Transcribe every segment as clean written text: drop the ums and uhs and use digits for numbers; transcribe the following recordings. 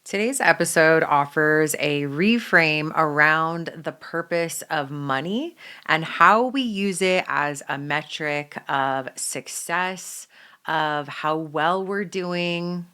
Today's episode offers a reframe around the purpose of money and how we use it as a metric of success, of how well we're doing,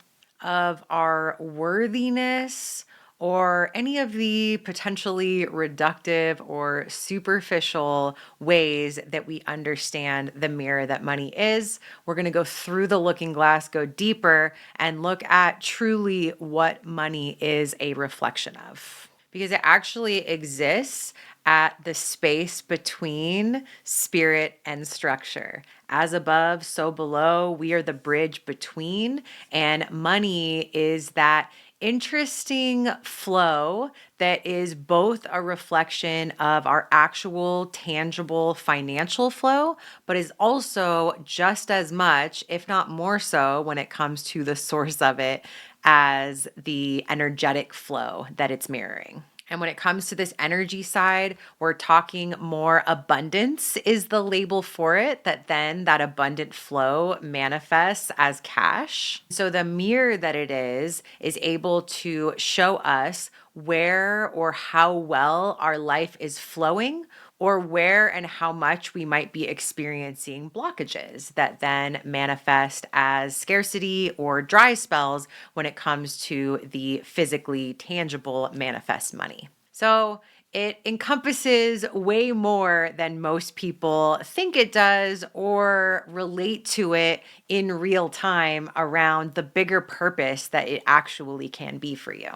of our worthiness, or any of the potentially reductive or superficial ways that we understand the mirror that money is. We're going to go through the looking glass, go deeper, and look at truly what money is a reflection of. Because it actually exists at the space between spirit and structure. As above, so below, we are the bridge between, and money is that interesting flow that is both a reflection of our actual tangible financial flow, but is also just as much, if not more so, when it comes to the source of it as the energetic flow that it's mirroring. And when it comes to this energy side, we're talking more abundance is the label for it, that then that abundant flow manifests as cash. So the mirror that it is able to show us where or how well our life is flowing, or where and how much we might be experiencing blockages that then manifest as scarcity or dry spells when it comes to the physically tangible manifest money. So it encompasses way more than most people think it does or relate to it in real time around the bigger purpose that it actually can be for you.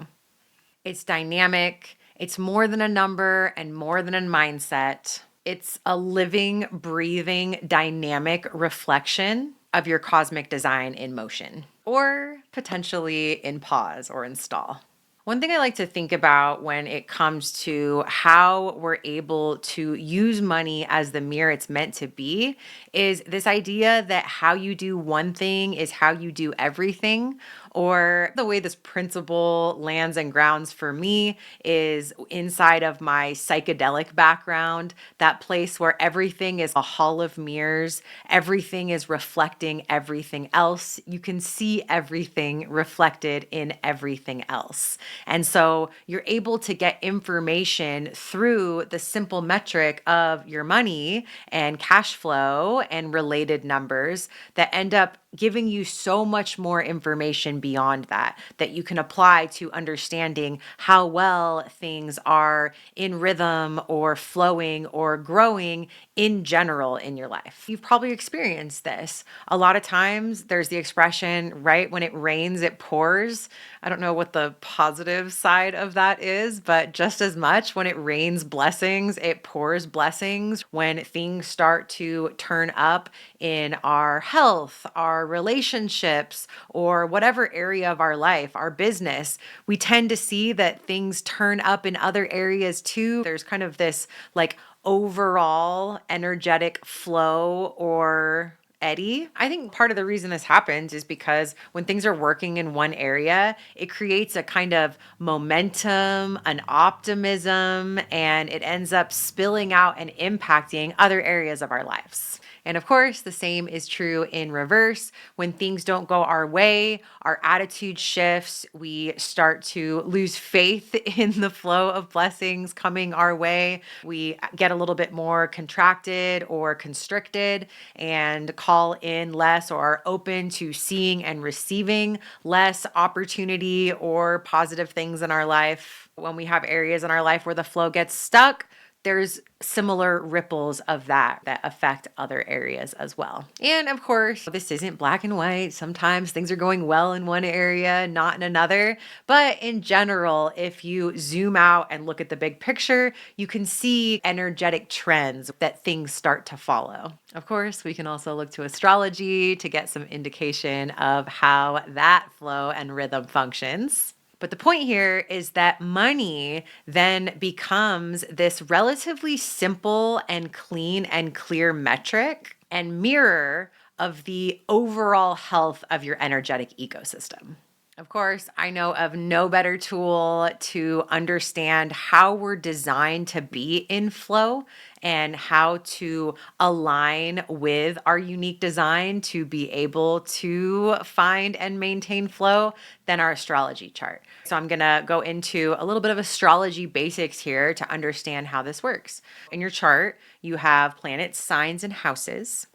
It's dynamic. It's more than a number and more than a mindset. It's a living, breathing, dynamic reflection of your cosmic design in motion, or potentially in pause or in stall. One thing I like to think about when it comes to how we're able to use money as the mirror it's meant to be is this idea that how you do one thing is how you do everything. Or the way this principle lands and grounds for me is inside of my psychedelic background, that place where everything is a hall of mirrors, everything is reflecting everything else. You can see everything reflected in everything else. And so you're able to get information through the simple metric of your money and cash flow and related numbers that end up giving you so much more information beyond that you can apply to understanding how well things are in rhythm or flowing or growing in general in your life. You've probably experienced this. A lot of times there's the expression, right? When it rains, it pours. I don't know what the positive side of that is, but just as much when it rains blessings, it pours blessings. When things start to turn up in our health, our relationships, or whatever area of our life, our business, we tend to see that things turn up in other areas too. There's kind of this like overall energetic flow or eddy. I think part of the reason this happens is because when things are working in one area, it creates a kind of momentum, an optimism, and it ends up spilling out and impacting other areas of our lives. And of course, the same is true in reverse. When things don't go our way, our attitude shifts. We start to lose faith in the flow of blessings coming our way. We get a little bit more contracted or constricted and call in less or are open to seeing and receiving less opportunity or positive things in our life. When we have areas in our life where the flow gets stuck, there's similar ripples of that affect other areas as well. And of course, this isn't black and white. Sometimes things are going well in one area, not in another. But in general, if you zoom out and look at the big picture, you can see energetic trends that things start to follow. Of course, we can also look to astrology to get some indication of how that flow and rhythm functions. But the point here is that money then becomes this relatively simple and clean and clear metric and mirror of the overall health of your energetic ecosystem. Of course, I know of no better tool to understand how we're designed to be in flow and how to align with our unique design to be able to find and maintain flow than our astrology chart. So, I'm going to go into a little bit of astrology basics here to understand how this works. In your chart, you have planets, signs, and houses.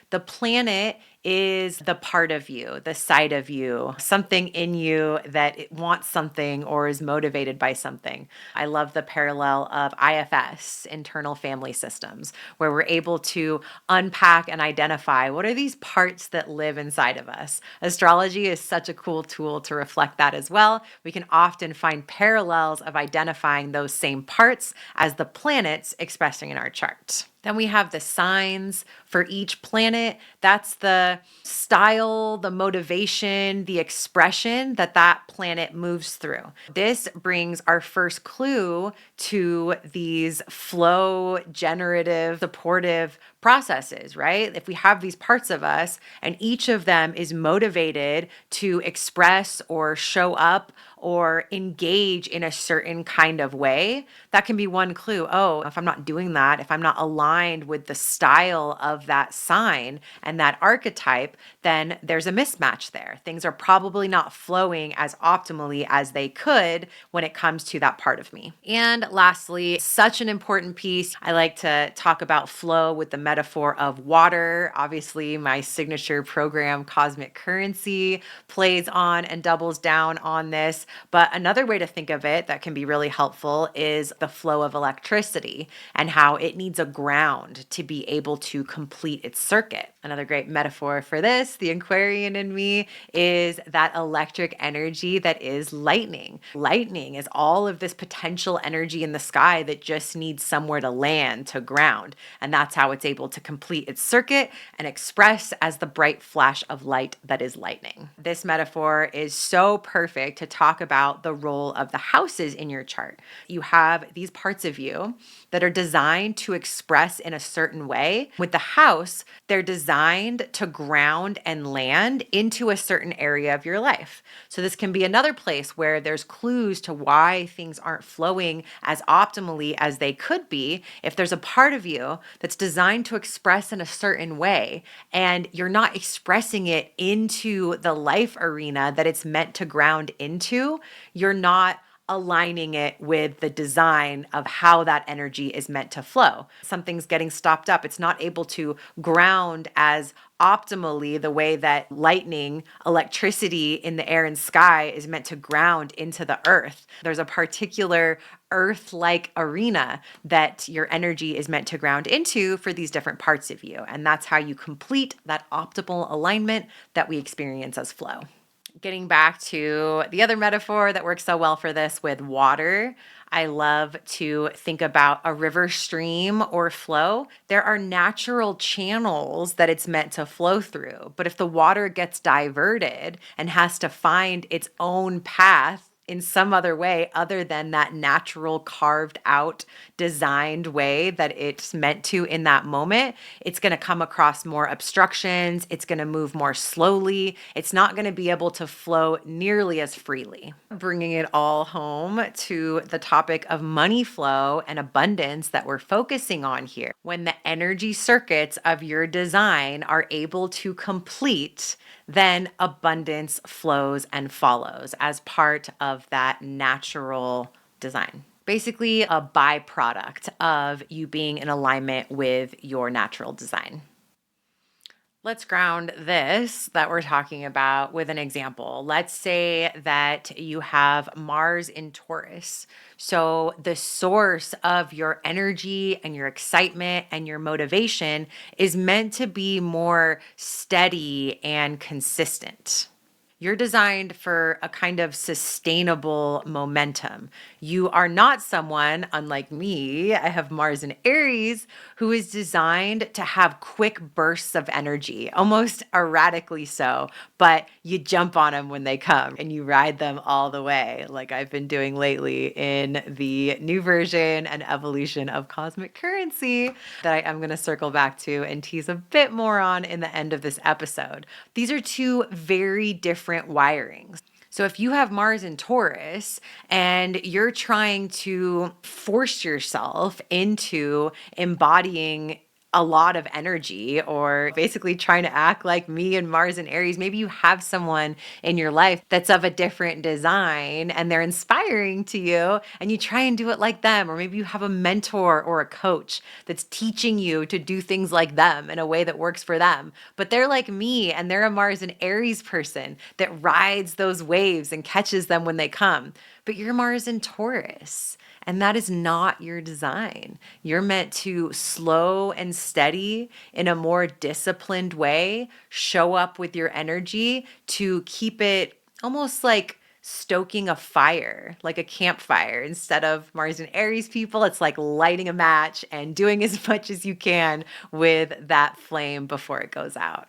The planet is the part of you, the side of you, something in you that it wants something or is motivated by something. I love the parallel of IFS, internal family systems, where we're able to unpack and identify what are these parts that live inside of us. Astrology is such a cool tool to reflect that as well. We can often find parallels of identifying those same parts as the planets expressing in our chart. Then we have the signs for each planet. That's the style, the motivation, the expression that that planet moves through. This brings our first clue to these flow, generative, supportive processes, right? If we have these parts of us and each of them is motivated to express or show up or engage in a certain kind of way, that can be one clue. Oh, if I'm not doing that, if I'm not aligned with the style of that sign and that archetype, then there's a mismatch there. Things are probably not flowing as optimally as they could when it comes to that part of me. And lastly, such an important piece, I like to talk about flow with the metaphor of water. Obviously, my signature program, Cosmic Currency, plays on and doubles down on this. But another way to think of it that can be really helpful is the flow of electricity and how it needs a ground to be able to complete its circuit. Another great metaphor for this, the Aquarian in me, is that electric energy that is lightning. Lightning is all of this potential energy in the sky that just needs somewhere to land, to ground. And that's how it's able to complete its circuit and express as the bright flash of light that is lightning. This metaphor is so perfect to talk about the role of the houses in your chart. You have these parts of you that are designed to express in a certain way. With the house, they're designed to ground and land into a certain area of your life. So this can be another place where there's clues to why things aren't flowing as optimally as they could be. If there's a part of you that's designed to express in a certain way and you're not expressing it into the life arena that it's meant to ground into, you're not aligning it with the design of how that energy is meant to flow. Something's getting stopped up. It's not able to ground as optimally the way that lightning, electricity in the air and sky is meant to ground into the earth. There's a particular earth-like arena that your energy is meant to ground into for these different parts of you. And that's how you complete that optimal alignment that we experience as flow. Getting back to the other metaphor that works so well for this with water, I love to think about a river stream or flow. There are natural channels that it's meant to flow through. But if the water gets diverted and has to find its own path in some other way other than that natural carved out designed way that it's meant to in that moment, it's going to come across more obstructions. It's going to move more slowly. It's not going to be able to flow nearly as freely. Bringing it all home to the topic of money flow and abundance that we're focusing on here. When the energy circuits of your design are able to complete, then abundance flows and follows as part of that natural design. Basically, a byproduct of you being in alignment with your natural design. Let's ground this that we're talking about with an example. Let's say that you have Mars in Taurus. So the source of your energy and your excitement and your motivation is meant to be more steady and consistent. You're designed for a kind of sustainable momentum. You are not someone, unlike me, I have Mars in Aries, who is designed to have quick bursts of energy, almost erratically so, but you jump on them when they come and you ride them all the way, like I've been doing lately in the new version and evolution of Cosmic Currency that I'm going to circle back to and tease a bit more on in the end of this episode. These are two very different wirings. So if you have Mars in Taurus and you're trying to force yourself into embodying a lot of energy, or basically trying to act like me and Mars and Aries, maybe you have someone in your life that's of a different design and they're inspiring to you and you try and do it like them. Or maybe you have a mentor or a coach that's teaching you to do things like them in a way that works for them. But they're like me and they're a Mars and Aries person that rides those waves and catches them when they come. But you're Mars in Taurus. And that is not your design. You're meant to slow and steady in a more disciplined way, show up with your energy to keep it almost like stoking a fire, like a campfire. Instead of Mars and Aries people, it's like lighting a match and doing as much as you can with that flame before it goes out.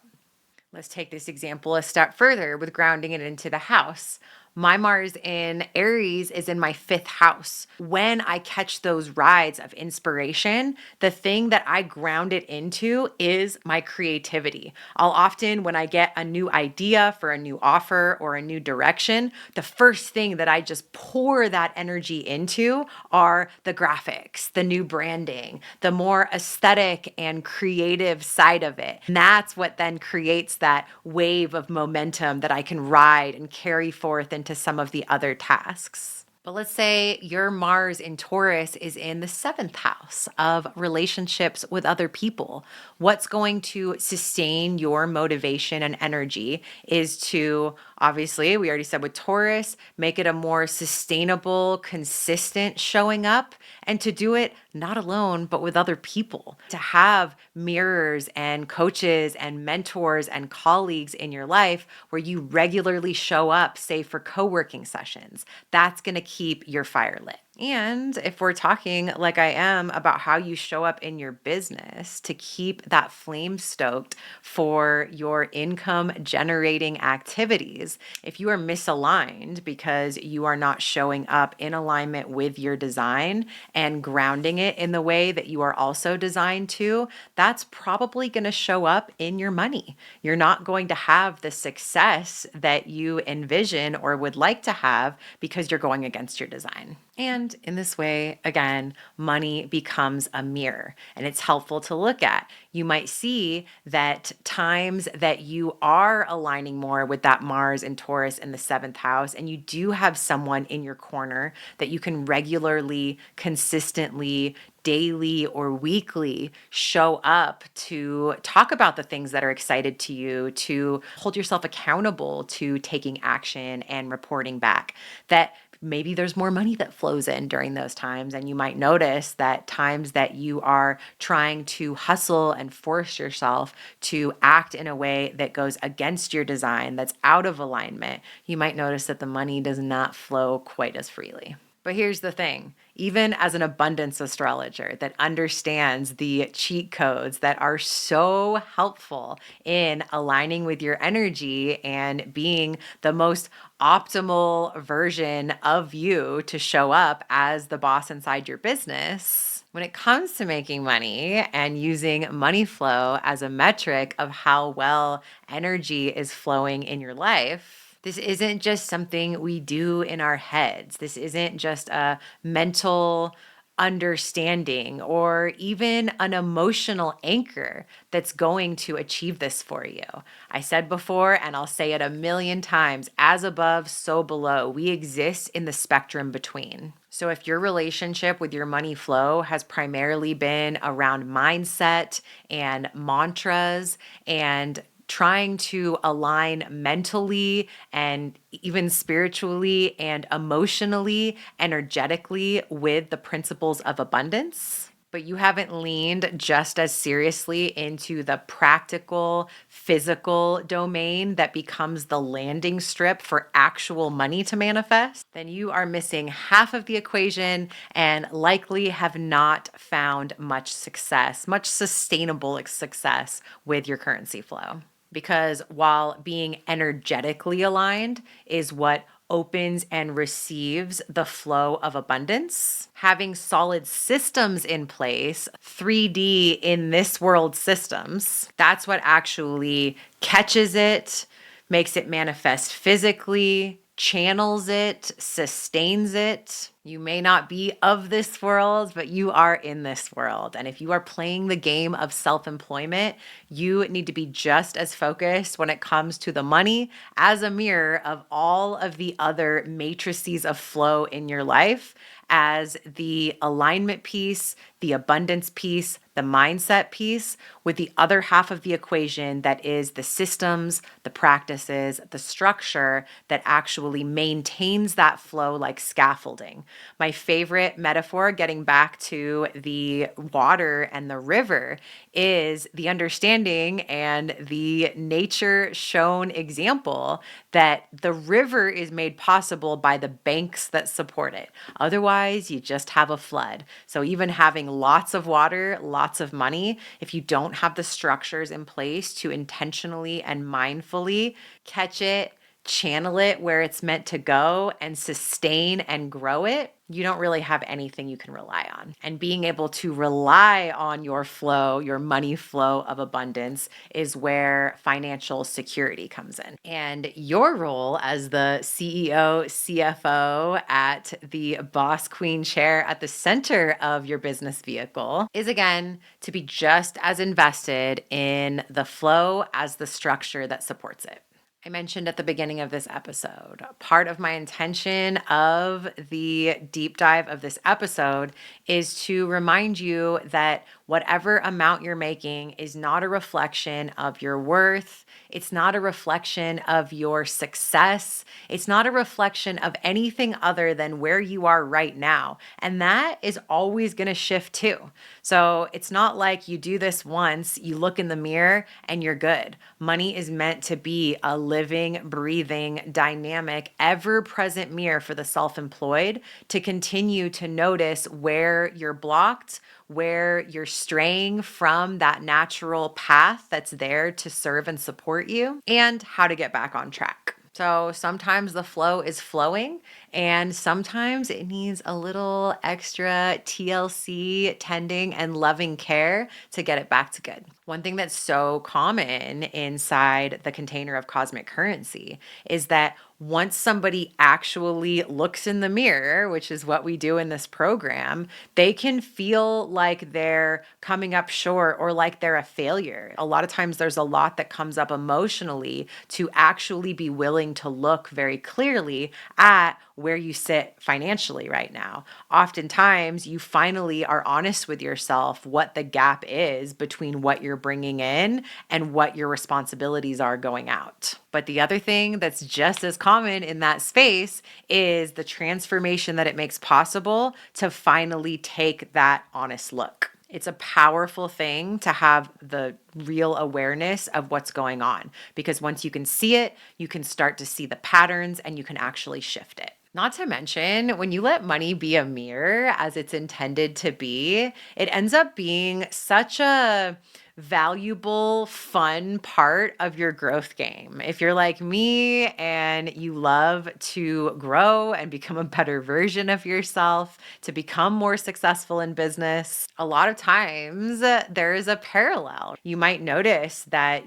Let's take this example a step further with grounding it into the house. My Mars in Aries is in my fifth house. When I catch those rides of inspiration, the thing that I ground it into is my creativity. I'll often, when I get a new idea for a new offer or a new direction, the first thing that I just pour that energy into are the graphics, the new branding, the more aesthetic and creative side of it. And that's what then creates that wave of momentum that I can ride and carry forth into some of the other tasks. But let's say your Mars in Taurus is in the seventh house of relationships with other people. What's going to sustain your motivation and energy is to, obviously, we already said with Taurus, make it a more sustainable, consistent showing up, and to do it not alone, but with other people. To have mirrors and coaches and mentors and colleagues in your life where you regularly show up, say for co-working sessions, that's going to keep your fire lit. And if we're talking like I am about how you show up in your business to keep that flame stoked for your income generating activities, if you are misaligned because you are not showing up in alignment with your design and grounding it in the way that you are also designed to, that's probably going to show up in your money. You're not going to have the success that you envision or would like to have because you're going against your design. And in this way, again, money becomes a mirror and it's helpful to look at. You might see that times that you are aligning more with that Mars and Taurus in the seventh house, and you do have someone in your corner that you can regularly, consistently, daily or weekly show up to talk about the things that are excited to you, to hold yourself accountable to taking action and reporting back, that maybe there's more money that flows in during those times. And you might notice that times that you are trying to hustle and force yourself to act in a way that goes against your design, that's out of alignment, you might notice that the money does not flow quite as freely. But here's the thing, even as an abundance astrologer that understands the cheat codes that are so helpful in aligning with your energy and being the most optimal version of you to show up as the boss inside your business, when it comes to making money and using money flow as a metric of how well energy is flowing in your life, this isn't just something we do in our heads. This isn't just a mental understanding or even an emotional anchor that's going to achieve this for you. I said before, and I'll say it a million times, as above, so below. We exist in the spectrum between. So if your relationship with your money flow has primarily been around mindset and mantras and trying to align mentally and even spiritually and emotionally, energetically with the principles of abundance, but you haven't leaned just as seriously into the practical, physical domain that becomes the landing strip for actual money to manifest, then you are missing half of the equation and likely have not found much success, much sustainable success with your currency flow. Because while being energetically aligned is what opens and receives the flow of abundance, having solid systems in place, 3D in this world systems, that's what actually catches it, makes it manifest physically, channels it, sustains it. You may not be of this world, but you are in this world. And if you are playing the game of self employment, you need to be just as focused when it comes to the money as a mirror of all of the other matrices of flow in your life, as the alignment piece, the abundance piece, the mindset piece, with the other half of the equation that is the systems, the practices, the structure that actually maintains that flow like scaffolding. My favorite metaphor, getting back to the water and the river, is the understanding and the nature shown example that the river is made possible by the banks that support it. Otherwise, you just have a flood. So even having lots of water, lots of money, if you don't have the structures in place to intentionally and mindfully catch it, channel it where it's meant to go, and sustain and grow it, you don't really have anything you can rely on. And being able to rely on your flow, your money flow of abundance, is where financial security comes in. And your role as the CEO, CFO at the boss queen chair at the center of your business vehicle is, again, to be just as invested in the flow as the structure that supports it. I mentioned at the beginning of this episode, part of my intention of the deep dive of this episode is to remind you that whatever amount you're making is not a reflection of your worth. It's not a reflection of your success. It's not a reflection of anything other than where you are right now. And that is always going to shift too. So it's not like you do this once, you look in the mirror and you're good. Money is meant to be a living, breathing, dynamic, ever-present mirror for the self-employed to continue to notice where you're blocked, where you're straying from that natural path that's there to serve and support you, and how to get back on track. So sometimes the flow is flowing, and sometimes it needs a little extra TLC, tending and loving care to get it back to good. One thing that's so common inside the container of cosmic currency is that once somebody actually looks in the mirror, which is what we do in this program, they can feel like they're coming up short or like they're a failure. A lot of times there's a lot that comes up emotionally to actually be willing to look very clearly at where you sit financially right now. Oftentimes, you finally are honest with yourself what the gap is between what you're bringing in and what your responsibilities are going out. But the other thing that's just as common in that space is the transformation that it makes possible to finally take that honest look. It's a powerful thing to have the real awareness of what's going on, because once you can see it, you can start to see the patterns and you can actually shift it. Not to mention, when you let money be a mirror as it's intended to be, it ends up being such a valuable, fun part of your growth game. If you're like me and you love to grow and become a better version of yourself, to become more successful in business, a lot of times there is a parallel. You might notice that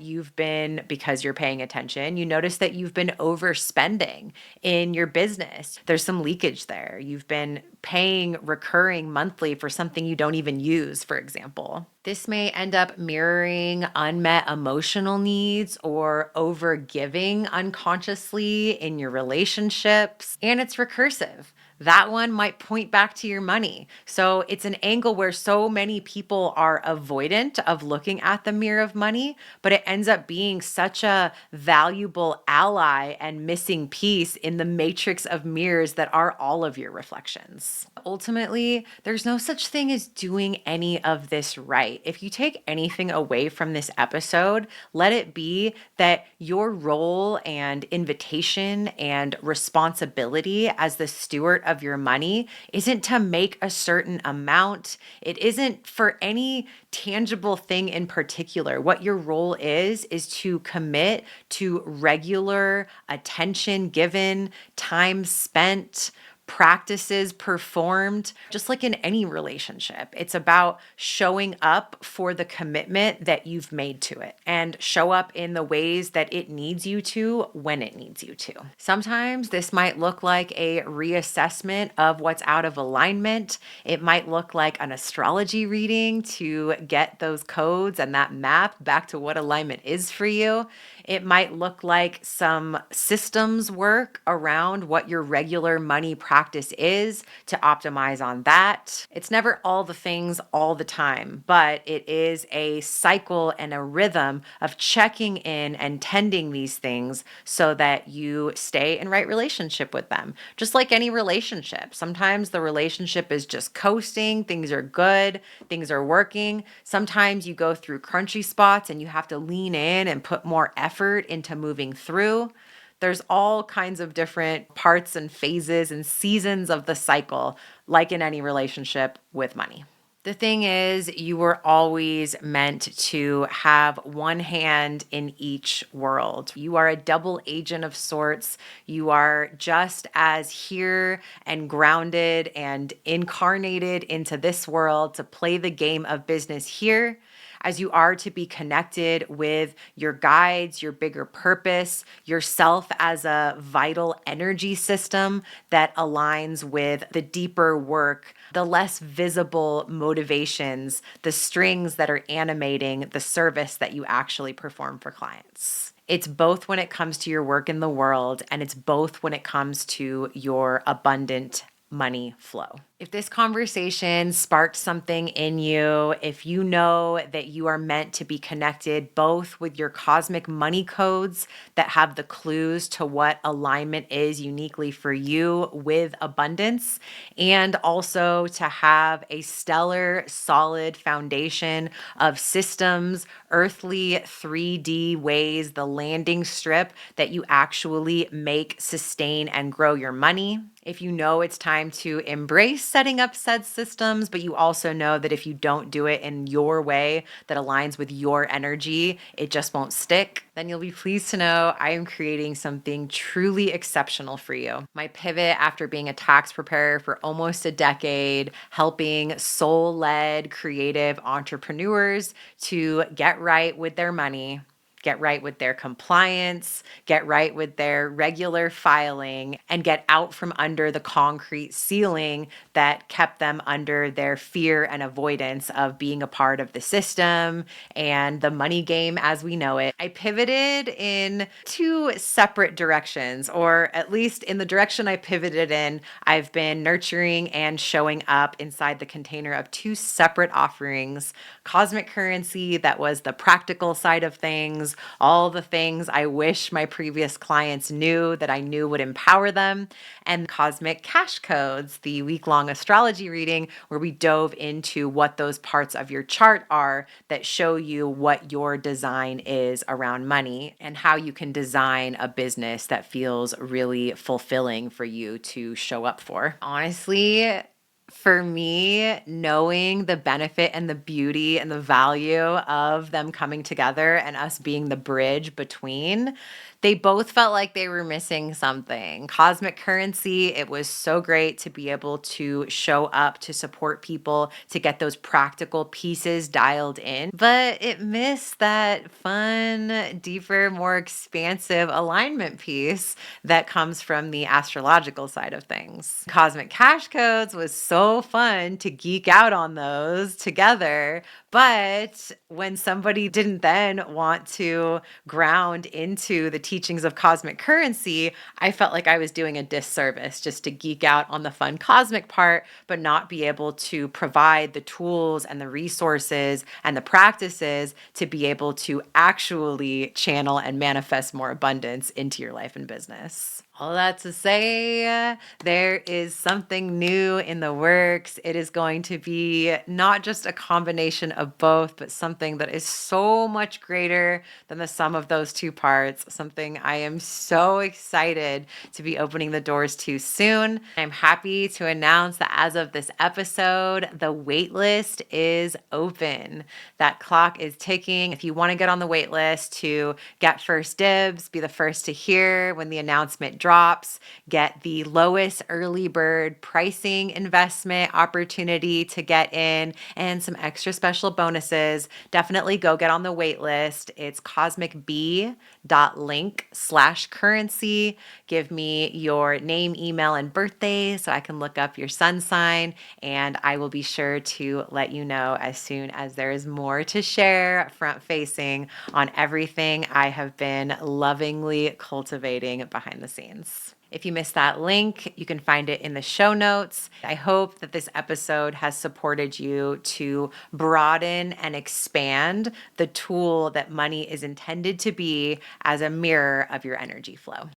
because you're paying attention, you notice that you've been overspending in your business. There's some leakage there. You've been paying recurring monthly for something you don't even use, for example. This may end up mirroring unmet emotional needs or over giving unconsciously in your relationships, and it's recursive. That one might point back to your money. So it's an angle where so many people are avoidant of looking at the mirror of money, but it ends up being such a valuable ally and missing piece in the matrix of mirrors that are all of your reflections. Ultimately, there's no such thing as doing any of this right. If you take anything away from this episode, let it be that your role and invitation and responsibility as the steward of your money isn't to make a certain amount. It isn't for any tangible thing in particular. What your role is to commit to regular attention given, time spent, practices performed, just like in any relationship. It's about showing up for the commitment that you've made to it and show up in the ways that it needs you to when it needs you to. Sometimes this might look like a reassessment of what's out of alignment. It might look like an astrology reading to get those codes and that map back to what alignment is for you. It might look like some systems work around what your regular money practice is to optimize on that. It's never all the things all the time, but it is a cycle and a rhythm of checking in and tending these things so that you stay in right relationship with them. Just like any relationship, sometimes the relationship is just coasting, things are good, things are working. Sometimes you go through crunchy spots and you have to lean in and put more effort into moving through. There's all kinds of different parts and phases and seasons of the cycle, like in any relationship with money. The thing is, you were always meant to have one hand in each world. You are a double agent of sorts. You are just as here and grounded and incarnated into this world to play the game of business here as you are to be connected with your guides, your bigger purpose, yourself as a vital energy system that aligns with the deeper work, the less visible motivations, the strings that are animating the service that you actually perform for clients. It's both when it comes to your work in the world, and it's both when it comes to your abundant money flow. If this conversation sparked something in you, if you know that you are meant to be connected both with your cosmic money codes that have the clues to what alignment is uniquely for you with abundance, and also to have a stellar, solid foundation of systems, earthly 3D ways, the landing strip that you actually make, sustain, and grow your money. If you know it's time to embrace setting up said systems, but you also know that if you don't do it in your way that aligns with your energy, it just won't stick, then you'll be pleased to know I am creating something truly exceptional for you. My pivot after being a tax preparer for almost a decade, helping soul-led creative entrepreneurs to get right with their money, get right with their compliance, get right with their regular filing, and get out from under the concrete ceiling that kept them under their fear and avoidance of being a part of the system and the money game as we know it. I pivoted in two separate directions, or at least in the direction I pivoted in, I've been nurturing and showing up inside the container of two separate offerings: Cosmic Currency, that was the practical side of things, all the things I wish my previous clients knew that I knew would empower them, and Cosmic Cash Codes, the week-long astrology reading where we dove into what those parts of your chart are that show you what your design is around money and how you can design a business that feels really fulfilling for you to show up for. Honestly, for me, knowing the benefit and the beauty and the value of them coming together and us being the bridge between, they both felt like they were missing something. Cosmic Currency, it was so great to be able to show up to support people to get those practical pieces dialed in, but it missed that fun, deeper, more expansive alignment piece that comes from the astrological side of things. Cosmic Cash Codes was so fun to geek out on those together, but when somebody didn't then want to ground into the teachings of Cosmic Currency, I felt like I was doing a disservice just to geek out on the fun cosmic part, but not be able to provide the tools and the resources and the practices to be able to actually channel and manifest more abundance into your life and business. All that to say, there is something new in the works. It is going to be not just a combination of both, but something that is so much greater than the sum of those two parts. Something I am so excited to be opening the doors to soon. I'm happy to announce that as of this episode, the waitlist is open. That clock is ticking. If you want to get on the waitlist to get first dibs, be the first to hear when the announcement drops, get the lowest early bird pricing investment opportunity to get in, and some extra special bonuses, definitely go get on the wait list. It's cosmicb.link/currency. Give me your name, email, and birthday so I can look up your sun sign, and I will be sure to let you know as soon as there is more to share front facing on everything I have been lovingly cultivating behind the scenes. If you missed that link, you can find it in the show notes. I hope that this episode has supported you to broaden and expand the tool that money is intended to be as a mirror of your energy flow.